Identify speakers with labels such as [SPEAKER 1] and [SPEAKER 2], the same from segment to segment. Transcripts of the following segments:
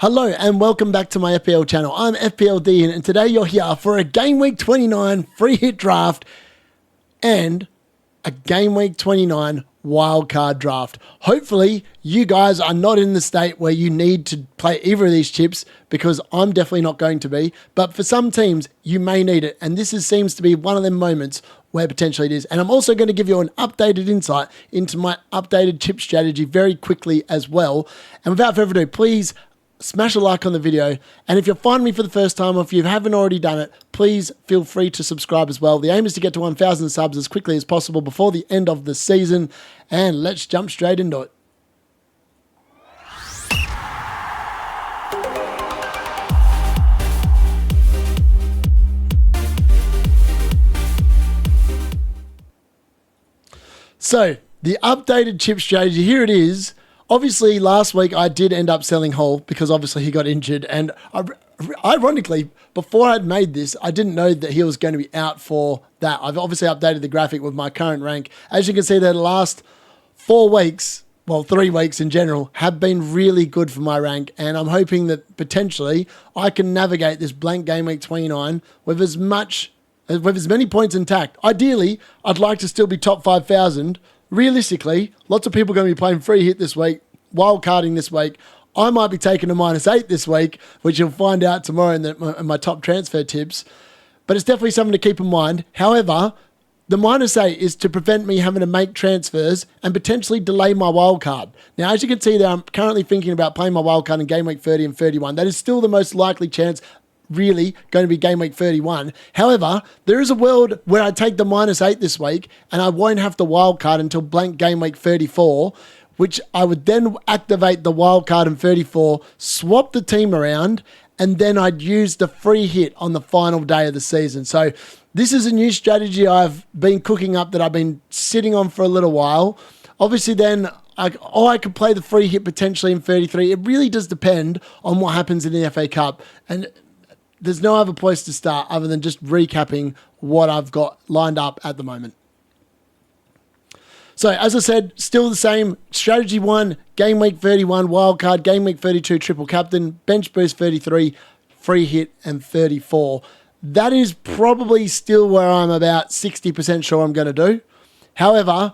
[SPEAKER 1] Hello and welcome back to my FPL channel. I'm FPLD and today you're here for a Game Week 29 Free Hit draft and a Game Week 29 Wildcard draft. Hopefully you guys are not in the state where you need to play either of these chips, because I'm definitely not going to be. But for some teams, you may need it, and seems to be one of them moments where potentially it is. And I'm also going to give you an updated insight into my updated chip strategy very quickly as well. And without further ado, please smash a like on the video, and if you're finding me for the first time or if you haven't already done it, please feel free to subscribe as well. The aim is to get to 1,000 subs as quickly as possible before the end of the season, and let's jump straight into it. So, the updated chip strategy, here it is. Obviously, last week I did end up selling Hull because obviously he got injured. And ironically, before I'd made this, I didn't know that he was going to be out for that. I've obviously updated the graphic with my current rank. As you can see, the last 4 weeks, well, 3 weeks in general, have been really good for my rank. And I'm hoping that potentially I can navigate this blank Game Week 29 with as many points intact. Ideally, I'd like to still be top 5,000. Realistically, lots of people are going to be playing free hit this week, wildcarding this week. I might be taking a -8 this week, which you'll find out tomorrow in my top transfer tips. But it's definitely something to keep in mind. However, the -8 is to prevent me having to make transfers and potentially delay my wildcard. Now, as you can see there, I'm currently thinking about playing my wildcard in Game Week 30 and 31. That is still the most likely chance, really going to be Game Week 31. However, there is a world where I take the -8 this week and I won't have the wildcard until blank Game Week 34, which I would then activate the wildcard in 34, swap the team around, and then I'd use the free hit on the final day of the season. So this is a new strategy I've been cooking up that I've been sitting on for a little while. Obviously then, I could play the free hit potentially in 33. It really does depend on what happens in the FA Cup. And there's no other place to start other than just recapping what I've got lined up at the moment. So, as I said, still the same. Strategy 1, Game Week 31 wildcard, Game Week 32 triple captain, bench boost 33, free hit, and 34. That is probably still where I'm about 60% sure I'm going to do. However,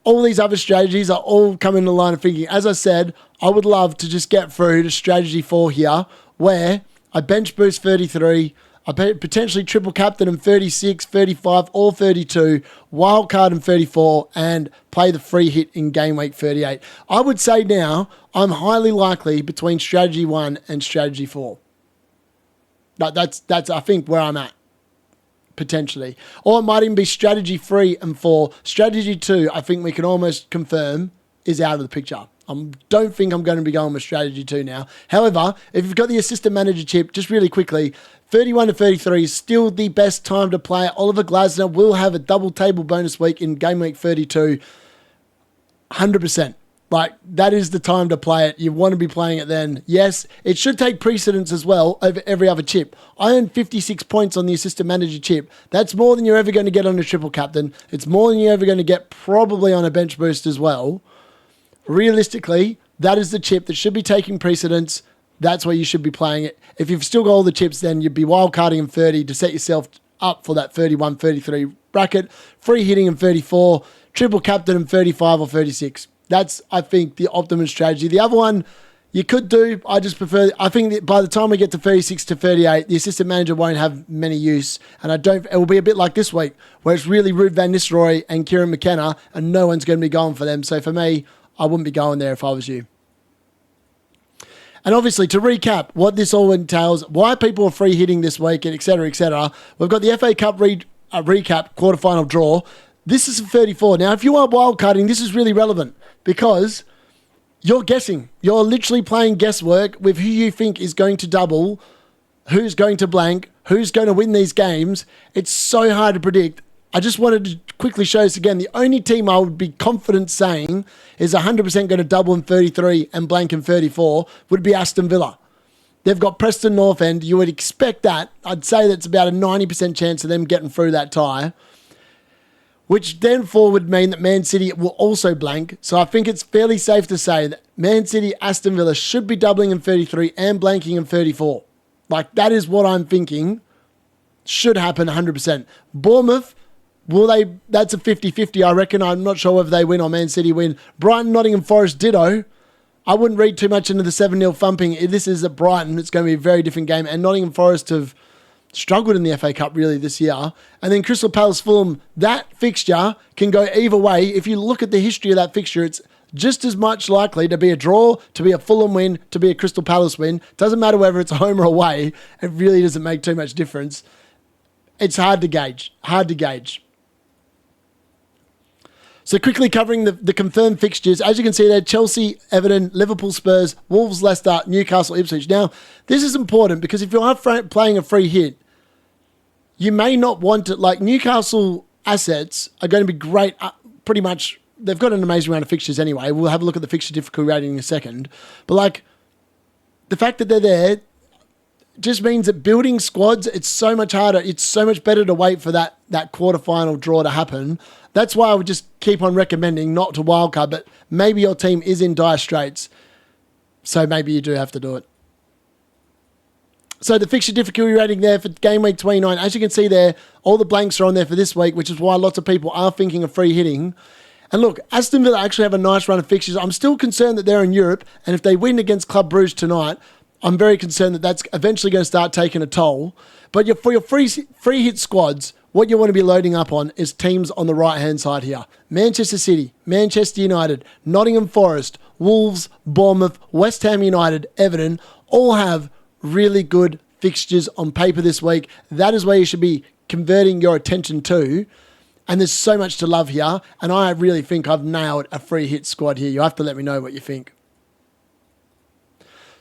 [SPEAKER 1] all these other strategies are all coming in the line of thinking. As I said, I would love to just get through to strategy 4 here, where I bench boost 33, I potentially triple captain in 36, 35, or 32, wildcard in 34, and play the free hit in Game Week 38. I would say now I'm highly likely between strategy 1 and strategy 4. That's I think where I'm at, potentially. Or it might even be strategy 3 and 4. Strategy 2, I think we can almost confirm, is out of the picture. I don't think I'm going to be going with strategy 2 now. However, if you've got the assistant manager chip, just really quickly, 31 to 33 is still the best time to play it. Oliver Glasner will have a double table bonus week in Game Week 32. 100%. Like, that is the time to play it. You want to be playing it then. Yes, it should take precedence as well over every other chip. I earned 56 points on the assistant manager chip. That's more than you're ever going to get on a triple captain. It's more than you're ever going to get probably on a bench boost as well. Realistically, that is the chip that should be taking precedence. That's where you should be playing it. If you've still got all the chips, then you'd be wildcarding in 30 to set yourself up for that 31, 33 bracket. Free hitting in 34, triple captain in 35 or 36. That's, I think, the optimum strategy. The other one you could do, I think that by the time we get to 36 to 38, the assistant manager won't have many use. And it will be a bit like this week, where it's really Ruud van Nistelrooy and Kieran McKenna, and no one's going to be going for them. So for me, I wouldn't be going there if I was you. And obviously, to recap what this all entails, why people are free hitting this week, and et cetera, we've got the FA Cup recap quarterfinal draw. This is 34. Now, if you are wildcarding, this is really relevant because you're guessing. You're literally playing guesswork with who you think is going to double, who's going to blank, who's going to win these games. It's so hard to predict. I just wanted to quickly show this again. The only team I would be confident saying is 100% going to double in 33 and blank in 34 would be Aston Villa. They've got Preston North End. You would expect that. I'd say that's about a 90% chance of them getting through that tie. which then would mean that Man City will also blank. So I think it's fairly safe to say that Man City, Aston Villa should be doubling in 33 and blanking in 34. Like, that is what I'm thinking should happen 100%. Bournemouth, that's a 50-50, I reckon. I'm not sure whether they win or Man City win. Brighton, Nottingham Forest, ditto. I wouldn't read too much into the 7-0 thumping. If this is at Brighton, it's going to be a very different game. And Nottingham Forest have struggled in the FA Cup really this year. And then Crystal Palace Fulham, that fixture can go either way. If you look at the history of that fixture, it's just as much likely to be a draw, to be a Fulham win, to be a Crystal Palace win. Doesn't matter whether it's home or away. It really doesn't make too much difference. It's hard to gauge. So quickly covering the confirmed fixtures. As you can see there, Chelsea, Everton, Liverpool, Spurs, Wolves, Leicester, Newcastle, Ipswich. Now, this is important because if you are playing a free hit, you may not want it. Like, Newcastle assets are going to be great. Pretty much, they've got an amazing amount of fixtures anyway. We'll have a look at the fixture difficulty rating in a second. But, like, the fact that they're there just means that building squads, it's so much harder. It's so much better to wait for that quarterfinal draw to happen. That's why I would just keep on recommending not to wildcard, but maybe your team is in dire straits, so maybe you do have to do it. So the fixture difficulty rating there for game week 29, as you can see there, all the blanks are on there for this week, which is why lots of people are thinking of free hitting. And look, Aston Villa actually have a nice run of fixtures. I'm still concerned that they're in Europe, and if they win against Club Brugge tonight, I'm very concerned that that's eventually going to start taking a toll. But for your free hit squads, what you want to be loading up on is teams on the right-hand side here. Manchester City, Manchester United, Nottingham Forest, Wolves, Bournemouth, West Ham United, Everton, all have really good fixtures on paper this week. That is where you should be converting your attention to. And there's so much to love here. And I really think I've nailed a free hit squad here. You have to let me know what you think.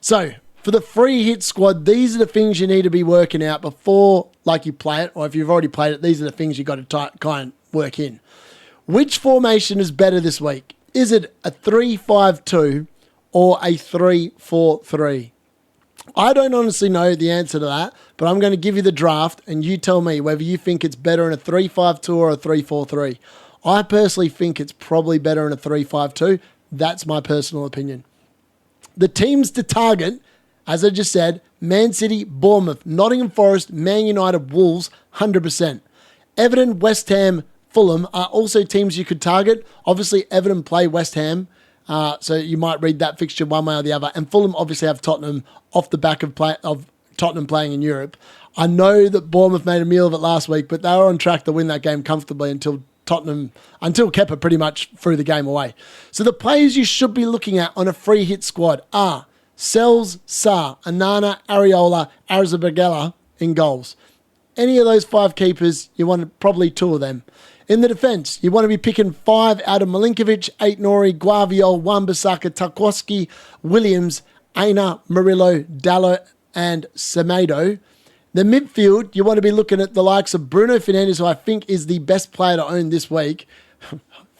[SPEAKER 1] So, for the free hit squad, these are the things you need to be working out before, like, you play it, or if you've already played it, these are the things you've got to kind of work in. Which formation is better this week? Is it a 3-5-2 or a 3-4-3? I don't honestly know the answer to that, but I'm going to give you the draft, and you tell me whether you think it's better in a 3-5-2 or a 3-4-3. I personally think it's probably better in a 3-5-2. That's my personal opinion. The teams to target, as I just said, Man City, Bournemouth, Nottingham Forest, Man United, Wolves, 100%. Everton, West Ham, Fulham are also teams you could target. Obviously, Everton play West Ham, so you might read that fixture one way or the other. And Fulham obviously have Tottenham off the back of Tottenham playing in Europe. I know that Bournemouth made a meal of it last week, but they were on track to win that game comfortably until Kepa pretty much threw the game away. So the players you should be looking at on a free hit squad are Sells, Sarr, Anana, Areola, Arrizabalaga in goals. Any of those 5 keepers, you want probably 2 of them. In the defence, you want to be picking 5 out of Milinkovic, Aït-Nouri, Guardiol, Wan-Bissaka, Tarkowski, Williams, Aina, Murillo, Dallo, and Semedo. The midfield, you want to be looking at the likes of Bruno Fernandes, who I think is the best player to own this week.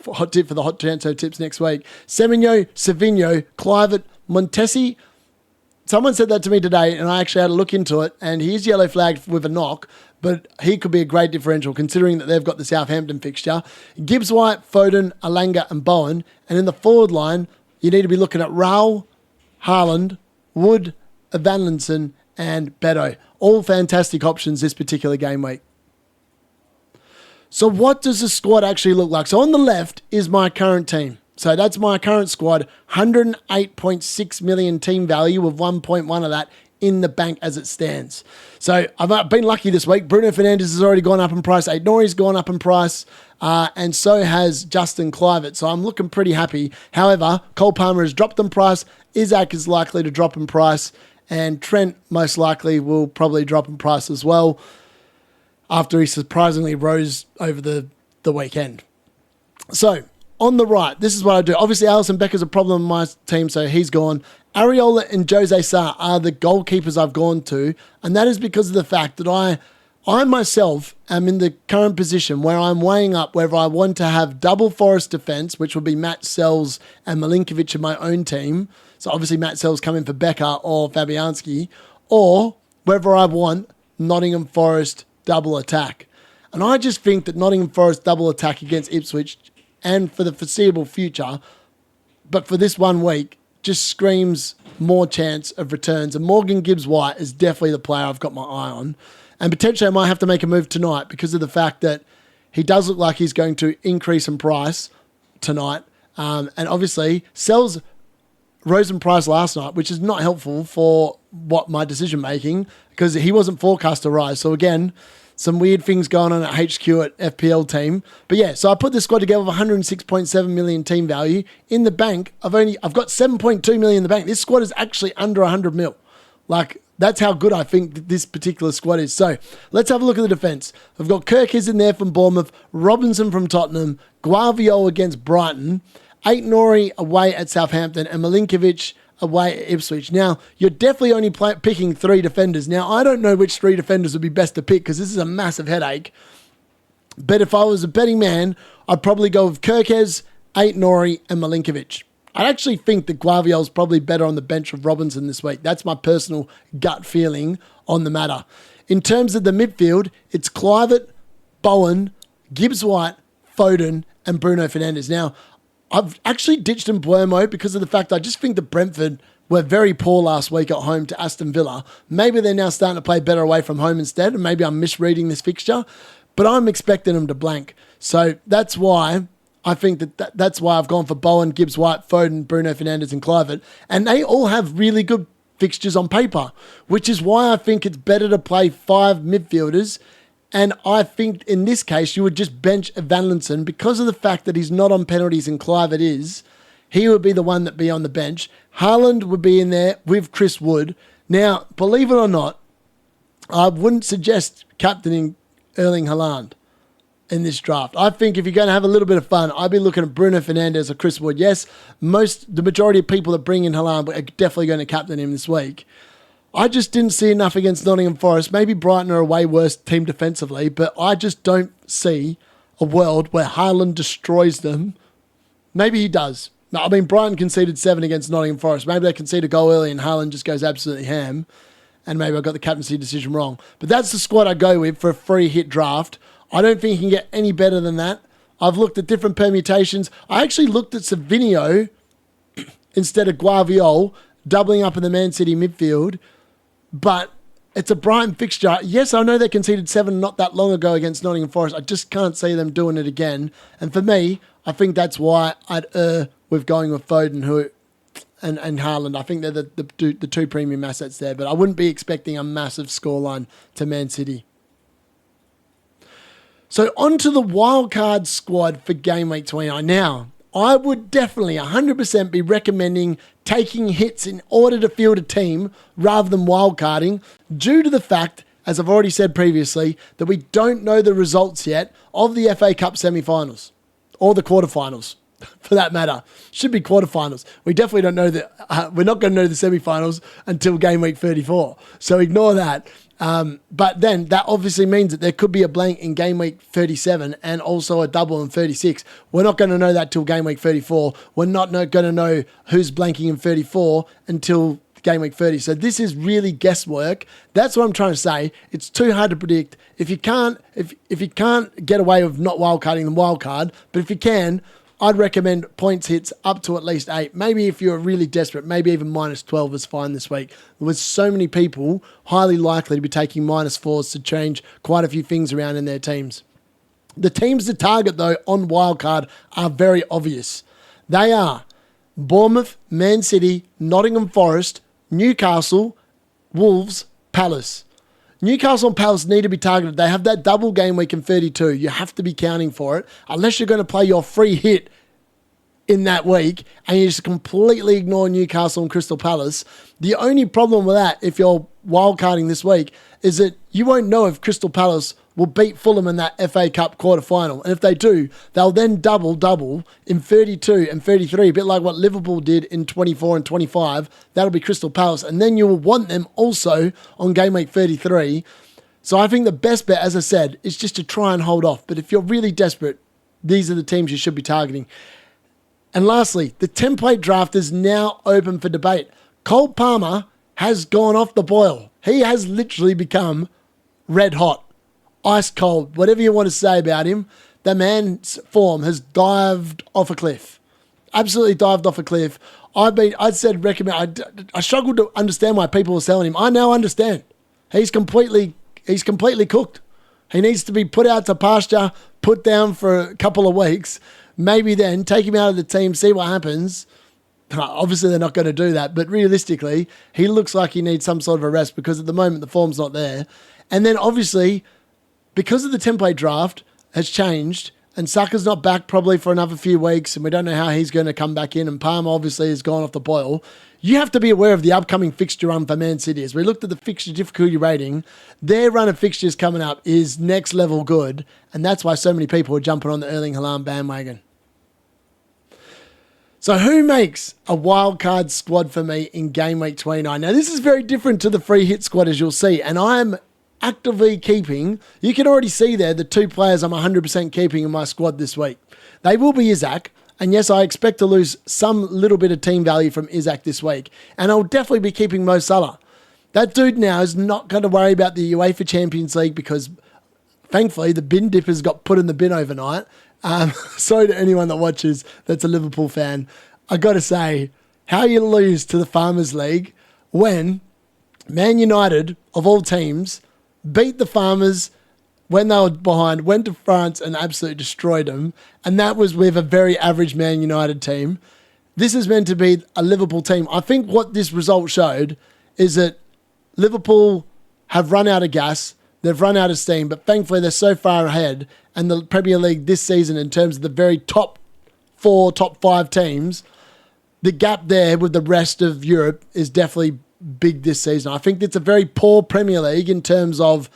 [SPEAKER 1] Hot tip for the hot transfer tips next week. Semenyo, Savinho, Kluivert, Montesi. Someone said that to me today, and I actually had a look into it, and he's yellow flagged with a knock, but he could be a great differential considering that they've got the Southampton fixture. Gibbs White, Foden, Alanga, and Bowen. And in the forward line, you need to be looking at Raul, Haaland, Wood, Evanlinson, and Beto. All fantastic options this particular game week. So what does the squad actually look like? So on the left is my current team. So that's my current squad, 108.6 million team value with 1.1 of that in the bank as it stands. So I've been lucky this week. Bruno Fernandes has already gone up in price. Aït-Nouri's gone up in price. And so has Justin Kluivert. So I'm looking pretty happy. However, Cole Palmer has dropped in price. Isaac is likely to drop in price. And Trent most likely will probably drop in price as well after he surprisingly rose over the weekend. So on the right, this is what I do. Obviously, Alisson Becker's a problem in my team, so he's gone. Areola and Jose Sarr are the goalkeepers I've gone to, and that is because of the fact that I myself am in the current position where I'm weighing up whether I want to have double Forest defence, which would be Matt Sells and Milinkovic in my own team. So obviously Matt Sells coming for Becker or Fabianski, or whether I want Nottingham Forest double attack. And I just think that Nottingham Forest double attack against Ipswich and for the foreseeable future, but for this 1 week, just screams more chance of returns. And Morgan Gibbs-White is definitely the player I've got my eye on. And potentially I might have to make a move tonight because of the fact that he does look like he's going to increase in price tonight. And obviously sells rose in price last night, which is not helpful for what my decision making because he wasn't forecast to rise. So again, some weird things going on at HQ at FPL team. But yeah, so I put this squad together with 106.7 million team value. In the bank, I've got 7.2 million in the bank. This squad is actually under 100 mil. Like, that's how good I think this particular squad is. So let's have a look at the defence. I've got Kirkes in there from Bournemouth, Robinson from Tottenham, Guavio against Brighton, Aït-Nouri away at Southampton, and Milinkovic away at Ipswich. Now, you're definitely only picking 3 defenders. Now, I don't know which 3 defenders would be best to pick because this is a massive headache. But if I was a betting man, I'd probably go with Kirkes, Aït-Nouri, and Milinkovic. I actually think that Guavio is probably better on the bench of Robinson this week. That's my personal gut feeling on the matter. In terms of the midfield, it's Kluivert, Bowen, Gibbs-White, Foden, and Bruno Fernandes. Now, I've actually ditched Mbeumo because of the fact I just think that Brentford were very poor last week at home to Aston Villa. Maybe they're now starting to play better away from home instead, and maybe I'm misreading this fixture, but I'm expecting them to blank. So that's why I think that's why I've gone for Bowen, Gibbs-White, Foden, Bruno Fernandes, and Kluivert. And they all have really good fixtures on paper, which is why I think it's better to play 5 midfielders. And I think in this case, you would just bench Evanlinson because of the fact that he's not on penalties and Kluivert is. He would be the one that be on the bench. Haaland would be in there with Chris Wood. Now, believe it or not, I wouldn't suggest captaining Erling Haaland in this draft. I think if you're going to have a little bit of fun, I'd be looking at Bruno Fernandes or Chris Wood. Yes, the majority of people that bring in Haaland are definitely going to captain him this week. I just didn't see enough against Nottingham Forest. Maybe Brighton are a way worse team defensively, but I just don't see a world where Haaland destroys them. Maybe he does. I mean, Brighton conceded 7 against Nottingham Forest. Maybe they concede a goal early and Haaland just goes absolutely ham, and maybe I got the captaincy decision wrong. But that's the squad I go with for a free hit draft. I don't think you can get any better than that. I've looked at different permutations. I actually looked at Savinio instead of Guardiola, doubling up in the Man City midfield. But it's a Brighton fixture. Yes, I know they conceded 7 not that long ago against Nottingham Forest. I just can't see them doing it again. And for me, I think that's why I'd err with going with Foden and Haaland. I think they're the 2 premium assets there. But I wouldn't be expecting a massive scoreline to Man City. So on to the wildcard squad for Game Week 29. Now, I would definitely 100% be recommending taking hits in order to field a team rather than wildcarding due to the fact, as I've already said previously, that we don't know the results yet of the FA Cup semi-finals or the quarterfinals for that matter. Should be quarterfinals. We definitely don't know that. We're not going to know the semi-finals until Game Week 34. So ignore that. But then that obviously means that there could be a blank in Game Week 37 and also a double in 36. We're not going to know that till Game Week 34. We're not going to know who's blanking in 34 until Game Week 30. So this is really guesswork. That's what I'm trying to say. It's too hard to predict. If you can't get away with not wildcarding, then wildcard. But if you can, I'd recommend points hits up to at least 8. Maybe if you're really desperate, maybe even -12 is fine this week. With so many people highly likely to be taking -4s to change quite a few things around in their teams. The teams to target, though, on wildcard are very obvious. They are Bournemouth, Man City, Nottingham Forest, Newcastle, Wolves, Palace. Newcastle and Palace need to be targeted. They have that double game week in 32. You have to be counting for it. Unless you're going to play your free hit in that week and you just completely ignore Newcastle and Crystal Palace. The only problem with that, if you're wildcarding this week, is that you won't know if Crystal Palace will beat Fulham in that FA Cup quarter-final. And if they do, they'll then double in 32 and 33, a bit like what Liverpool did in 24 and 25. That'll be Crystal Palace. And then you will want them also on game week 33. So I think the best bet, as I said, is just to try and hold off. But if you're really desperate, these are the teams you should be targeting. And lastly, the template draft is now open for debate. Cole Palmer has gone off the boil. He has literally become red hot ice cold. Whatever you want to say about him, the man's form has dived off a cliff. Absolutely dived off a cliff. I said recommend. I struggled to understand why people were selling him. I now understand. He's completely cooked. He needs to be put out to pasture, put down for a couple of weeks. Maybe then take him out of the team, see what happens. Obviously, they're not going to do that. But realistically, he looks like he needs some sort of a rest because at the moment the form's not there. And then obviously, because of the template draft has changed and Saka's not back probably for another few weeks and we don't know how he's going to come back in and Palmer obviously has gone off the boil, you have to be aware of the upcoming fixture run for Man City. As we looked at the fixture difficulty rating, their run of fixtures coming up is next level good, and that's why so many people are jumping on the Erling Haaland bandwagon. So who makes a wildcard squad for me in game week 29? Now, this is very different to the free hit squad, as you'll see, and I'm actively keeping, you can already see there, the 2 players I'm 100% keeping in my squad this week. They will be Isaac, and yes, I expect to lose some little bit of team value from Isaac this week, and I'll definitely be keeping Mo Salah. That dude now is not going to worry about the UEFA Champions League because, thankfully, the bin dippers got put in the bin overnight. Sorry to anyone that watches that's a Liverpool fan. I got to say, how you lose to the Farmers League when Man United, of all teams, beat the Farmers when they were behind, went to France and absolutely destroyed them. And that was with a very average Man United team. This is meant to be a Liverpool team. I think what this result showed is that Liverpool have run out of gas. They've run out of steam, but thankfully they're so far ahead. And the Premier League this season, in terms of the very top 4, top 5 teams, the gap there with the rest of Europe is definitely big this season. I think it's a very poor Premier League in terms of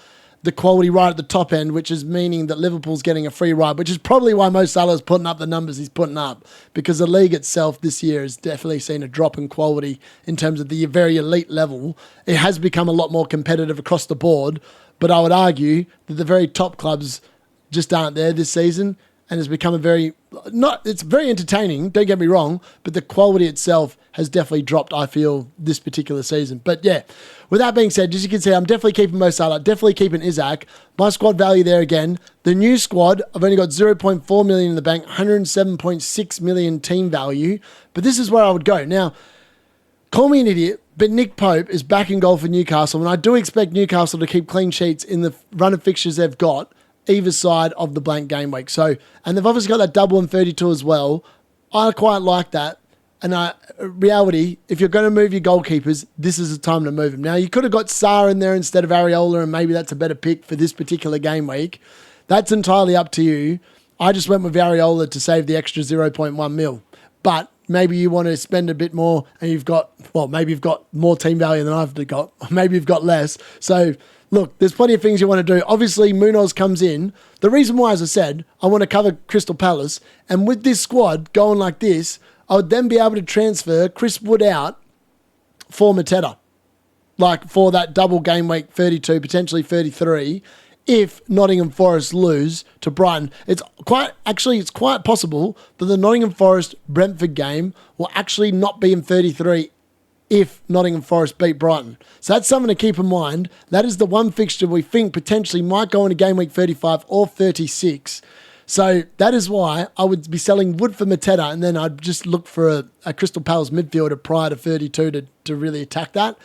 [SPEAKER 1] the quality right at the top end, which is meaning that Liverpool's getting a free ride, which is probably why Mo Salah's putting up the numbers he's putting up, because the league itself this year has definitely seen a drop in quality in terms of the very elite level. It has become a lot more competitive across the board, but I would argue that the very top clubs just aren't there this season, and it's become it's very entertaining, don't get me wrong, but the quality itself has definitely dropped, I feel, this particular season. But yeah, with that being said, as you can see, I'm definitely keeping Mo Salah, definitely keeping Isaac. My squad value there again. The new squad, I've only got 0.4 million in the bank, 107.6 million team value, but this is where I would go. Now, call me an idiot, but Nick Pope is back in goal for Newcastle, and I do expect Newcastle to keep clean sheets in the run of fixtures they've got, either side of the blank game week. So, and they've obviously got that double and 32 as well. I quite like that. And reality, if you're going to move your goalkeepers, this is the time to move them. Now, you could have got Sarr in there instead of Areola, and maybe that's a better pick for this particular game week. That's entirely up to you. I just went with Areola to save the extra 0.1 mil. But maybe you want to spend a bit more and maybe you've got more team value than I've got. Maybe you've got less. So, look, there's plenty of things you want to do. Obviously, Munoz comes in. The reason why, as I said, I want to cover Crystal Palace. And with this squad going like this, I would then be able to transfer Chris Wood out for Mateta. Like for that double game week 32, potentially 33, if Nottingham Forest lose to Brighton. It's quite possible that the Nottingham Forest Brentford game will actually not be in 33 if Nottingham Forest beat Brighton. So that's something to keep in mind. That is the one fixture we think potentially might go into game week 35 or 36. So that is why I would be selling Wood for Mateta, and then I'd just look for a Crystal Palace midfielder prior to 32 to really attack that.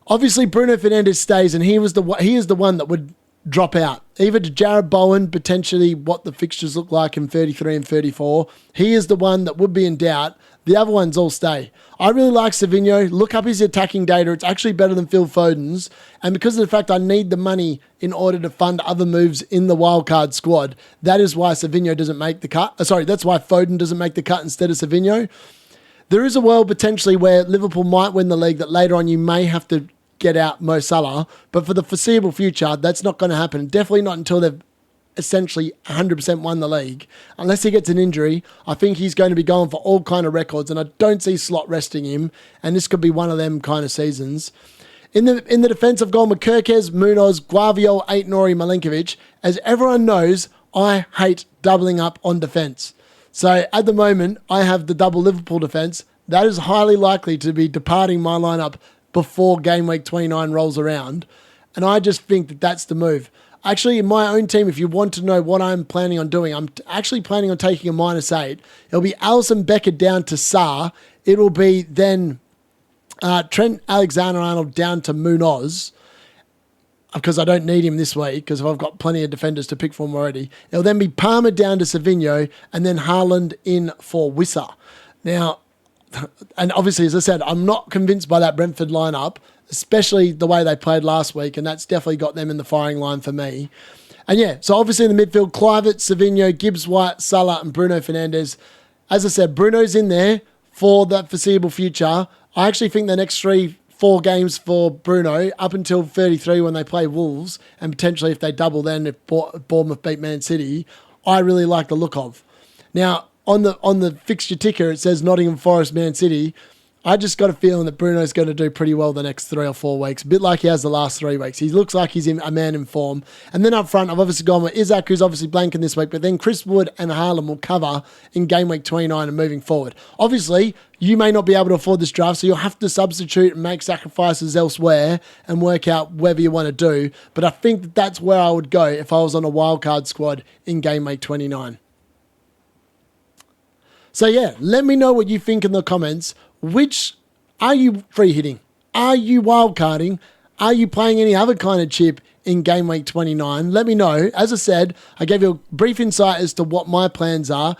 [SPEAKER 1] Obviously, Bruno Fernandes stays, and he is the one that would drop out. Either to Jared Bowen, potentially what the fixtures look like in 33 and 34. He is the one that would be in doubt. The other ones all stay. I really like Savinho. Look up his attacking data. It's actually better than Phil Foden's. And because of the fact I need the money in order to fund other moves in the wildcard squad, that is why Savinho doesn't make the cut. That's why Foden doesn't make the cut instead of Savinho. There is a world potentially where Liverpool might win the league that later on you may have to get out Mo Salah. But for the foreseeable future, that's not going to happen. Definitely not until they've essentially 100% won the league. Unless he gets an injury, I think he's going to be going for all kind of records, and I don't see Slot resting him, and this could be one of them kind of seasons. In the defence, I've gone with Kirkes, Munoz, Guardiol, Aitnori, Milinkovic. As everyone knows, I hate doubling up on defence. So at the moment, I have the double Liverpool defence. That is highly likely to be departing my lineup before game week 29 rolls around, and I just think that that's the move. actually, in my own team, if you want to know what I'm planning on doing, I'm actually planning on taking a -8. It'll be Alisson Becker down to Sarr. It'll be then Trent Alexander-Arnold down to Munoz, because I don't need him this week because I've got plenty of defenders to pick from already. It'll then be Palmer down to Savinho and then Haaland in for Wissa. Now, and obviously, as I said, I'm not convinced by that Brentford lineup, especially the way they played last week, and that's definitely got them in the firing line for me. And yeah, so obviously in the midfield, Kluivert, Savinho, Gibbs White, Salah and Bruno Fernandes. As I said, Bruno's in there for the foreseeable future. I actually think the next 3-4 games for Bruno up until 33 when they play Wolves, and potentially if they double then if Bournemouth beat Man City, I really like the look of. Now, on the fixture ticker, it says Nottingham Forest, Man City. I just got a feeling that Bruno's going to do pretty well the next 3 or 4 weeks, a bit like he has the last 3 weeks. He looks like he's a man in form. And then up front, I've obviously gone with Isaac, who's obviously blanking this week, but then Chris Wood and Haaland will cover in game week 29 and moving forward. Obviously, you may not be able to afford this draft, so you'll have to substitute and make sacrifices elsewhere and work out whether you want to do. But I think that that's where I would go if I was on a wildcard squad in game week 29. So yeah, let me know what you think in the comments. Which are you free hitting? Are you wildcarding? Are you playing any other kind of chip in game week 29? Let me know. As I said, I gave you a brief insight as to what my plans are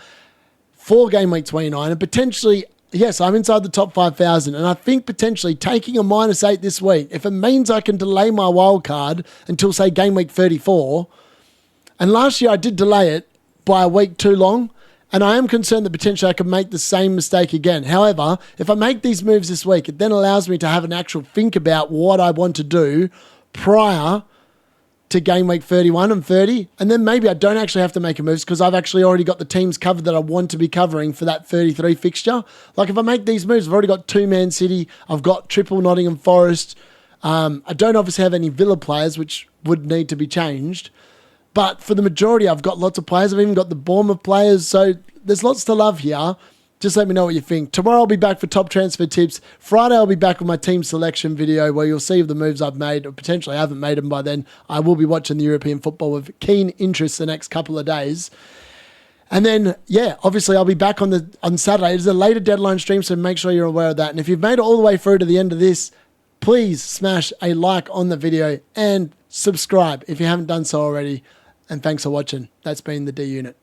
[SPEAKER 1] for game week 29, and potentially, yes, I'm inside the top 5,000, and I think potentially taking a -8 this week, if it means I can delay my wildcard until, say, game week 34, and last year I did delay it by a week too long, and I am concerned that potentially I could make the same mistake again. However, if I make these moves this week, it then allows me to have an actual think about what I want to do prior to game week 31 and 30. And then maybe I don't actually have to make a move because I've actually already got the teams covered that I want to be covering for that 33 fixture. Like if I make these moves, I've already got 2 Man City. I've got triple Nottingham Forest. I don't obviously have any Villa players, which would need to be changed. But for the majority, I've got lots of players. I've even got the Bournemouth players. So there's lots to love here. Just let me know what you think. Tomorrow I'll be back for top transfer tips. Friday I'll be back with my team selection video where you'll see the moves I've made, or potentially I haven't made them by then. I will be watching the European football with keen interest the next couple of days. And then, yeah, obviously I'll be back on Saturday. It's a later deadline stream, so make sure you're aware of that. And if you've made it all the way through to the end of this, please smash a like on the video and subscribe if you haven't done so already. And thanks for watching. That's been the D Unit.